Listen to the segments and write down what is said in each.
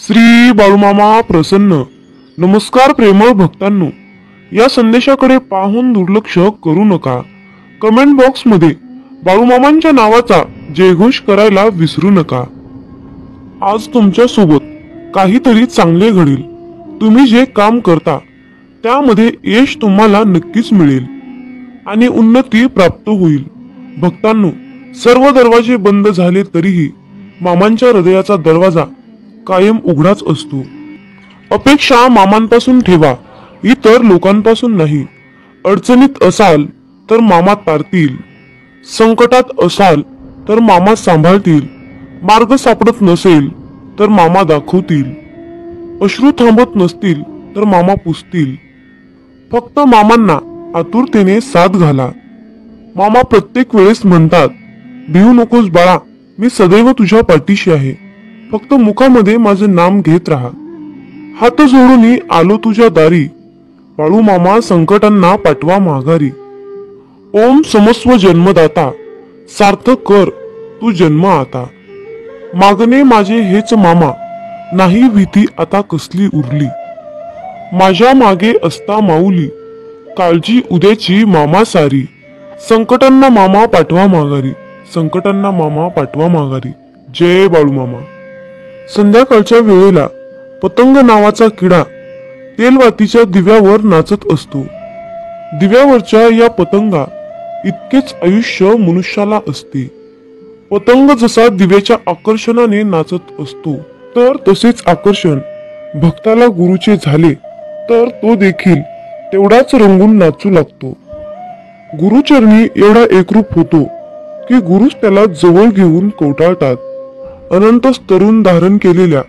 श्री बाळूमामा प्रसन्न. नमस्कार प्रेमळ भक्तांनो, या संदेशाकडे पाहून दुर्लक्ष करू नका. कमेंट बॉक्स मध्ये बाळूमामांच्या नावाचा जयघोष करायला विसरू नका. आज तुमच्या सोबत काहीतरी चांगले घडेल. तुम्ही जे काम करता त्यामध्ये यश तुम्हाला नक्कीच मिळेल आणि उन्नती प्राप्त होईल. भक्तांनो, सर्व दरवाजे बंद झाले तरीही मामांच्या हृदयाचा दरवाजा कायम उघडाच असतो. अपेक्षा मामांपासून ठेवा, इतर लोकांपासून नाही. अडचणीत असाल तर मामा तारतील, संकटात असाल तर मामा सांभाळतील, मार्ग सापडत नसेल तर मामा दाखवतील, अश्रू थांबत नसतील तर मामा पुसतील. फक्त मामांना आतुरतेने साथ घाला. मामा प्रत्येक वेळेस म्हणतात, भिवू नकोस बाळा, मी सदैव तुझ्या पाठीशी आहे. फक्त मुखामध्ये माझे नाम घेत राहा. हात जोडून आलो तुझ्या दारी, बाळू मामा संकटांना पाठवा माघारी. ओम समस्व जन्मदाता, सार्थक कर तू जन्म आता. मागणे माझे हेच मामा, नाही भीती आता कसली उरली. माझ्या मागे असता माऊली, काळजी उद्याची मामा सारी. संकटांना मामा पाठवा माघारी, संकटांना मामा पाठवा माघारी. जय बाळू मामा. संध्याकाळच्या वेळेला पतंग नावाचा किडा तेलवातीच्या दिव्यावर नाचत असतो. दिव्यावरच्या या पतंगा इतकेच आयुष्य मनुष्याला असते. पतंग जसा दिव्याच्या आकर्षणाने नाचत असतो, तर तसेच आकर्षण भक्ताला गुरुचे झाले तर तो देखील तेवढाच रंगून नाचू लागतो. गुरुचरणी एवढा एकरूप होतो की गुरुच त्याला जवळ घेऊन कवटाळतात. अनंत स्तरून धारण केलेल्या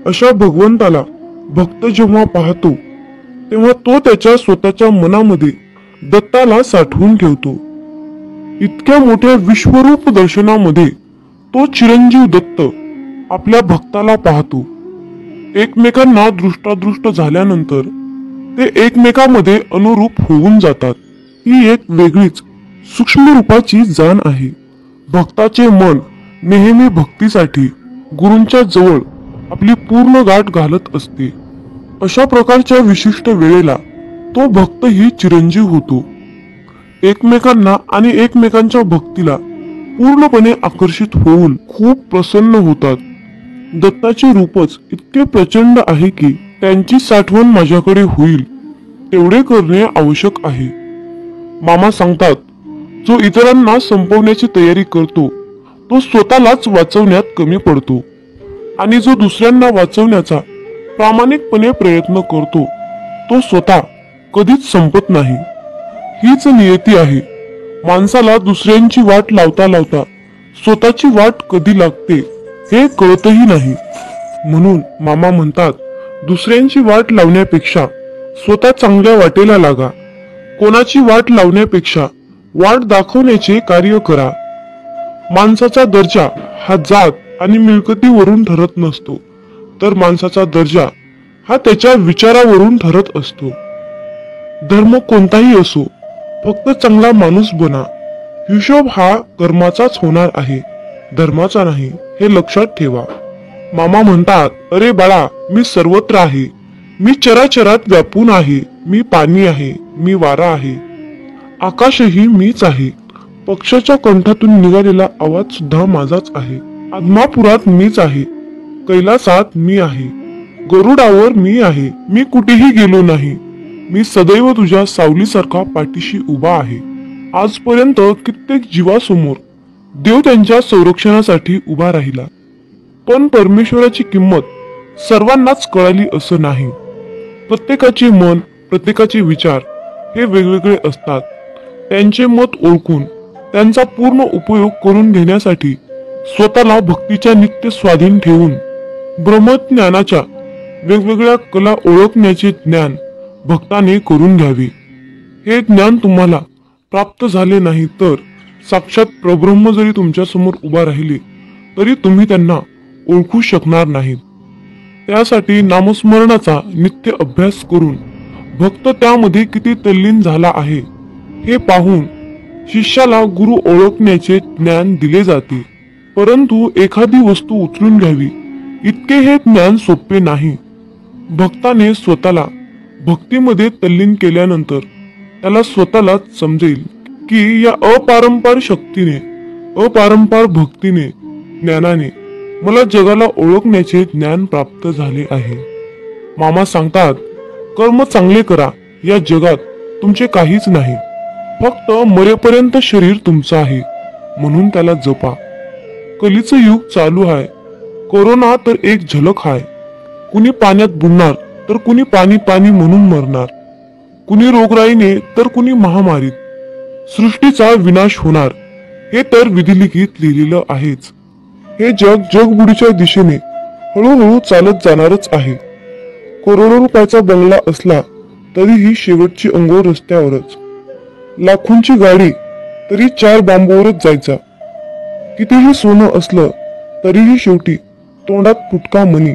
अशा भगवंताला भक्त जेव्हा पाहतो तेव्हा तो त्याच्या स्वतःच्या मनामध्ये दत्ताला साठवून ठेवतो. इतक्या मोठ्या विश्वरूप दर्शनामध्ये तो चिरंजीव दत्त आपल्या भक्ताला पाहतो. एकमेकांना दृष्टादृष्ट झाल्यानंतर ते एकमेकांमध्ये अनुरूप होऊन जातात. ही एक वेगळीच सूक्ष्म रूपाची जाण आहे. भक्ताचे मन नेहमी भक्तीसाठी गुरूंच्या जवळ आपली पूर्ण गाठ घालत असते. अशा प्रकारच्या विशिष्ट वेळेला तो भक्तही चिरंजीव होतो. एकमेकांना आणि एकमेकांच्या भक्तीला पूर्णपणे आकर्षित होऊन खूप प्रसन्न होतात. दत्ताचे रूपच इतके प्रचंड आहे की त्यांची साठवण माझ्याकडे होईल तेवढे करणे आवश्यक आहे. मामा सांगतात, जो इतरांना संपवण्याची तयारी करतो तो स्वतःलाच वाचवण्यात कमी पडतो आणि जो दुसऱ्यांना वाचवण्याचा प्रामाणिकपणे प्रयत्न करतो तो स्वतः कधीच संपत नाही. हीच नियती आहे. माणसाला दुसऱ्यांची वाट लावता लावता स्वतःची वाट कधी लागते हे कळतही नाही. म्हणून मामा म्हणतात, दुसऱ्यांची वाट लावण्यापेक्षा स्वतः चांगल्या वाटेला लागा. कोणाची वाट लावण्यापेक्षा वाट दाखवण्याचे कार्य करा. माणसाचा दर्जा हा जात आणि मिळकतीवरून ठरत नसतो, तर माणसाचा दर्जा हा त्याच्या विचारावरून ठरत असतो. धर्म कोणताही असो, फक्त चांगला माणूस बना. हिशोब हा कर्माचाच होणार आहे, धर्माचा नाही, हे लक्षात ठेवा. मामा म्हणतात, अरे बाळा, मी सर्वत्र आहे. मी चराचरात व्यापून आहे. मी पाणी आहे, मी वारा आहे, आकाशही मीच आहे. पक्षाच्या कंठातून निघालेला आवाज सुद्धा माझाच आहे. आदमापुरात मीच आहे, कैलासात मी आहे, गरुडावर मी आहे. मी कुठेही गेलो नाही. मी सदैव तुझ्या सावलीसारखा पाठीशी उभा आहे. आजपर्यंत कित्येक जीवासमोर देव त्यांच्या संरक्षणासाठी उभा राहिला, पण परमेश्वराची किंमत सर्वांनाच कळाली असं नाही. प्रत्येकाचे मन, प्रत्येकाचे विचार हे वेगवेगळे असतात. त्यांचे मत ओळखून त्यांचा पूर्ण उपयोग करून घेण्यासाठी स्वतःला भक्तीच्या नित्य स्वाधीन ठेवून ब्रह्मज्ञानाच्या वेगवेगळ्या कला ओळखण्याचे ज्ञान भक्ताने करून घ्यावे. हे ज्ञान तुम्हाला प्राप्त झाले नाही तर साक्षात प्रब्रह्म जरी तुमच्या समोर उभा राहिले तरी तुम्ही त्यांना ओळखू शकणार नाहीत. त्यासाठी नामस्मरणाचा नित्य अभ्यास करून भक्त त्यामध्ये किती तल्लीन झाला आहे हे पाहून शिष्याला गुरु ओळखण्याचे ज्ञान दिले जाते. परंतु एखादी वस्तू उचलून घ्यावी इतके हे ज्ञान सोपे नाही. भक्ताने स्वतःला भक्तीमध्ये तल्लीन केल्यानंतर त्याला स्वतःलाच समजेल की या अपारंपार शक्तीने, अपारंपार भक्तीने, ज्ञानाने मला जगाला ओळखण्याचे ज्ञान प्राप्त झाले आहे. मामा सांगतात, कर्म चांगले करा, या जगात तुमचे काहीच नाही, फक्त मरेपर्यंत शरीर तुमचं आहे, म्हणून त्याला जपा. कलीचं युग चालू आहे. कोरोना तर एक झलक आहे. कुणी पाण्यात बुडणार तर कुणी पाणी पाणी म्हणून मरणार, कुणी रोगराईने तर कुणी महामारीत. सृष्टीचा विनाश होणार हे तर विधिलिखित लिहिलेलं आहेच. हे जग जगबुडीच्या दिशेने हळूहळू चालत जाणारच आहे. करोडो रुपयाचा बंगला असला तरीही शेवटची अंघोळ रस्त्यावरच. लाखोंची गाडी तरी 4 बांबूवरच जायचा. कितीही सोनं असलं तरीही शेवटी तोंडात फुटका मणी.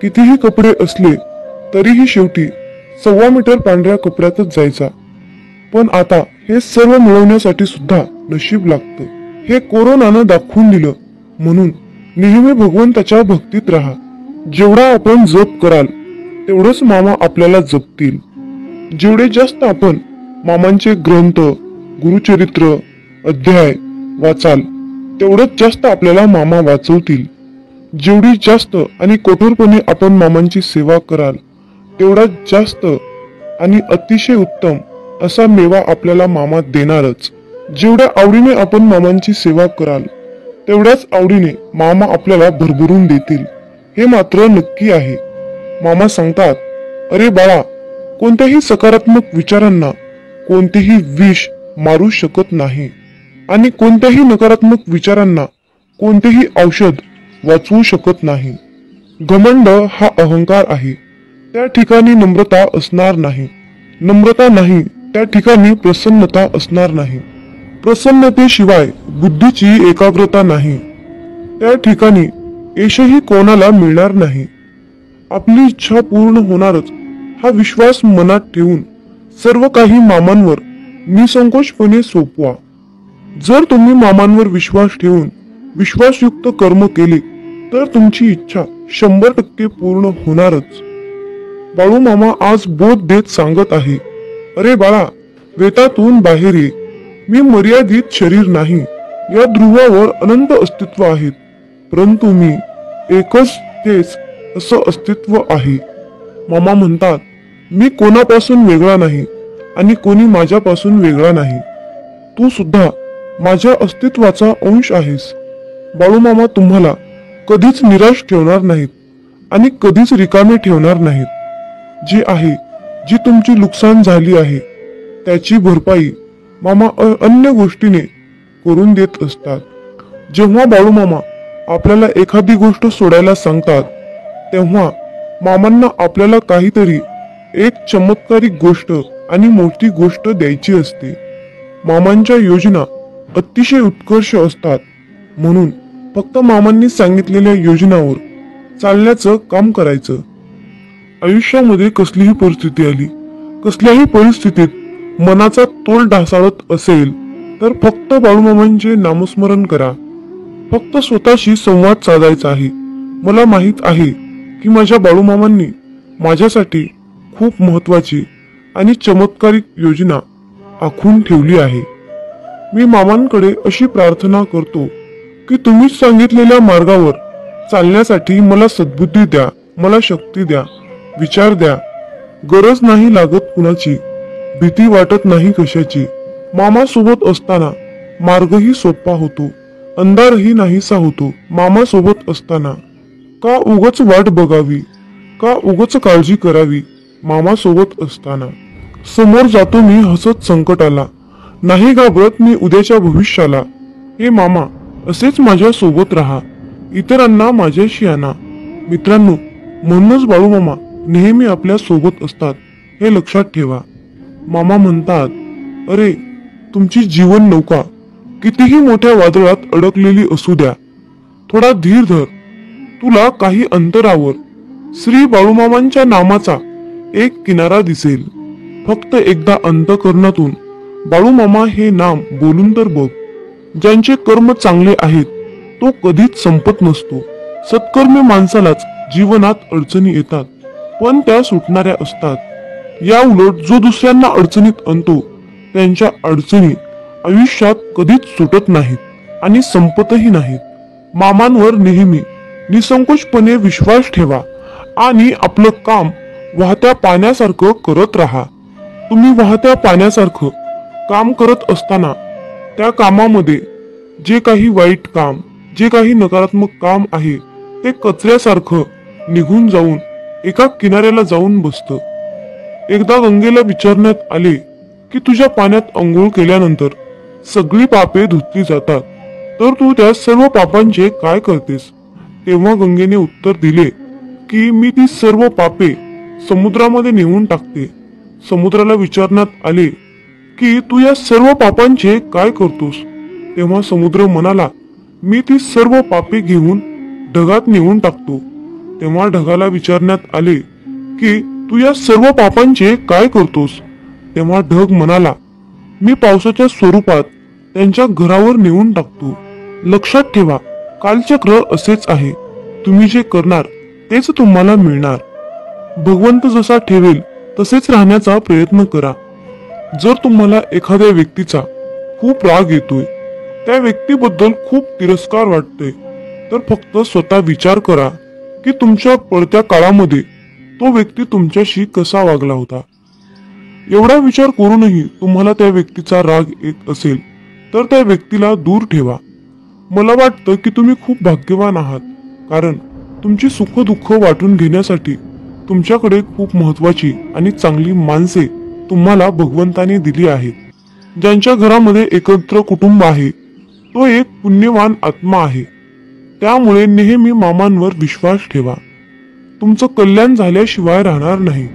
कितीही कपडे असले तरीही शेवटी 1.25 मीटर पांढऱ्या कपड्यातच जायचा. पण आता हे सर्व मिळवण्यासाठी सुद्धा नशीब लागतं. हे कोरोनानं दाखवून दिलं. म्हणून नेहमी भगवंताच्या भक्तीत राहा. जेवढा आपण जप कराल तेवढंच मामा आपल्याला जपतील. जेवढे जास्त आपण मामांचे ग्रंथ, गुरुचरित्र, अध्याय वाचाल तेवढंच जास्त आपल्याला मामा वाचवतील. जेवढी जास्त आणि कठोरपणे आपण मामांची सेवा कराल तेवढा जास्त आणि अतिशय उत्तम असा मेवा आपल्याला मामा देणारच. जेवढ्या आवडीने आपण मामांची सेवा कराल तेवढ्याच आवडीने मामा आपल्याला भरभरून देतील, हे मात्र नक्की आहे. मामा सांगतात, अरे बाळा, कोणत्याही सकारात्मक विचारांना कोणतेही विष मारू शकत नाही आणि कोणत्याही नकारात्मक विचारांना कोणतेही औषध वाचवू शकत नाही. घमंड हा अहंकार आहे, त्या ठिकाणी नम्रता असणार नाही. नम्रता नाही त्या ठिकाणी प्रसन्नता असणार नाही. प्रसन्नतेशिवाय बुद्धीची एकाग्रता नाही, त्या ठिकाणी यशही कोणाला मिळणार नाही. आपली इच्छा पूर्ण होणारच हा विश्वास मनात ठेवून सर्व काही मामांवर निसंकोचपणे सोपवा. जर तुम्ही मामांवर विश्वास ठेवून विश्वासयुक्त कर्म केले तर तुमची इच्छा 100% पूर्ण होणारच. बाळू मामा आज बोध देत सांगत आहे, अरे बाळा, वेतातून बाहेर ये. मी मर्यादित शरीर नाही. या ध्रुवावर अनंत अस्तित्व आहेत, परंतु मी एकच तेच असं अस्तित्व आहे. मामा म्हणतात, मी कोणापासून वेगळा नाही आणि कोणी माझ्यापासून वेगळा नाही. तू सुद्धा माझ्या अस्तित्वाचा अंश आहेस. बाळूमामा तुम्हाला कधीच निराश ठेवणार नाहीत आणि कधीच रिकामे ठेवणार नाहीत. जी आहे, जी तुमची नुकसान झाली आहे त्याची भरपाई मामा अन्य गोष्टीने करून देत असतात. जेव्हा बाळूमामा आपल्याला एखादी गोष्ट सोडायला सांगतात तेव्हा मामांना आपल्याला काहीतरी एक चमत्कारिक गोष्ट आणि मोठी गोष्ट द्यायची असते. मामांच्या योजना अतिशय उत्कर्ष असतात, म्हणून फक्त मामांनी सांगितलेल्या योजनावर चालण्याचं काम करायचं. आयुष्यामध्ये कसलीही परिस्थिती आली, कसल्याही परिस्थितीत मनाचा तोल ढासाळत असेल तर फक्त बाळूमामांचे नामस्मरण करा. फक्त स्वतःशी संवाद साधायचा आहे. मला माहित आहे की माझ्या बाळूमामांनी माझ्यासाठी खूप महत्वाची आणि चमत्कारिक योजना आखून ठेवली आहे. मी मामांकडे अशी प्रार्थना करतो की तुम्ही सांगितलेल्या मार्गावर चालण्यासाठी मला सद्बुद्धी द्या, मला शक्ती द्या, विचार द्या. गरज नाही लागत कुणाची, भीती वाटत नाही कशाची. मामा सोबत असताना मार्गही सोपा होतो, अंधारही नाहीसा होतो. मामा सोबत असताना का उगच वाट बघावी, का उगच काळजी करावी. मामा सोबत असताना समोर जातो मी हसत संकटाला, नाही घाबरत मी उद्याच्या भविष्याला. हे मामा, असेच माझ्या सोबत राहा, इतरांना माझ्याशी आणा. मित्रांनो, म्हणूनच बाळूमामा नेहमी आपल्या सोबत असतात, हे लक्षात ठेवा. मामा म्हणतात, अरे, तुमची जीवन नौका कितीही मोठ्या वादळात अडकलेली असू द्या, थोडा धीर धर. तुला काही अंतरावर श्री बाळूमामांच्या नामाचा एक किनारा दिसेल. फक्त एकदा अंतःकरणातून बाळूमामा हे नाम बोलून तर बघ. ज्यांचे कर्म चांगले आहेत तो कधीच संपत नसतो. सत्कर्मी माणसालाच जीवनात अडचणी येतात, पण त्या सुटणाऱ्या असतात. या उलट जो दुसऱ्यांना अडचणीत आणतो त्यांच्या अडचणी आयुष्यात कधीच सुटत नाहीत आणि संपतही नाहीत. मामांवर नेहमी निसंकोचपणे विश्वास ठेवा आणि आपलं काम वाहत्या पाण्यासारखं करत राहा. तुम्ही वाहत्या पाण्यासारखं काम करत असताना त्या कामामध्ये जे काही वाईट काम, जे काही नकारात्मक काम आहे ते कचऱ्यासारखं निघून जाऊन एका किनाऱ्याला जाऊन बसतं. एकदा गंगेला विचारण्यात आले की तुझ्या पाण्यात अंघोळ केल्यानंतर सगळी पापे धुतली जातात, तर तू त्या सर्व पापांचे काय करतेस? तेव्हा गंगेने उत्तर दिले की मी ती सर्व पापे समुद्रामध्ये नेऊन टाकते. समुद्राला विचारण्यात आले की तू या सर्व पापांचे काय करतोस? तेव्हा समुद्र म्हणाला, मी ती सर्व पापे घेऊन ढगात नेऊन टाकतो. तेव्हा ढगाला विचारण्यात आले की तू या सर्व पापांचे काय करतोस? तेव्हा ढग म्हणाला, मी पावसाच्या स्वरूपात त्यांच्या घरावर नेऊन टाकतो. लक्षात ठेवा, कालचक्र असेच आहे. तुम्ही जे करणार तेच तुम्हाला मिळणार. भगवंत जसा ठेवेल तसेच राहण्याचा प्रयत्न करा. जर तुम्हाला एखाद्या व्यक्तीचा खूप राग येतोय, त्या व्यक्तीबद्दल खूप तिरस्कार वाटतोय, तर फक्त स्वतः विचार करा की तुमच्या पडत्या काळामध्ये तो व्यक्ती तुमच्याशी कसा वागला होता. एवढा विचार करूनही तुम्हाला त्या व्यक्तीचा राग येत असेल तर त्या व्यक्तीला दूर ठेवा. मला वाटतं की तुम्ही खूप भाग्यवान आहात, कारण तुमची सुख दुःख वाटून घेण्यासाठी तुमच्याकडे खूप महत्वाची आणि चांगली माणसे तुम्हाला भगवंताने दिली आहेत. ज्यांच्या घरामध्ये एकत्र कुटुंब आहे तो एक पुण्यवान आत्मा आहे. त्यामुळे नेहमी मामांवर विश्वास ठेवा. तुमचं कल्याण झाल्याशिवाय राहणार नाही.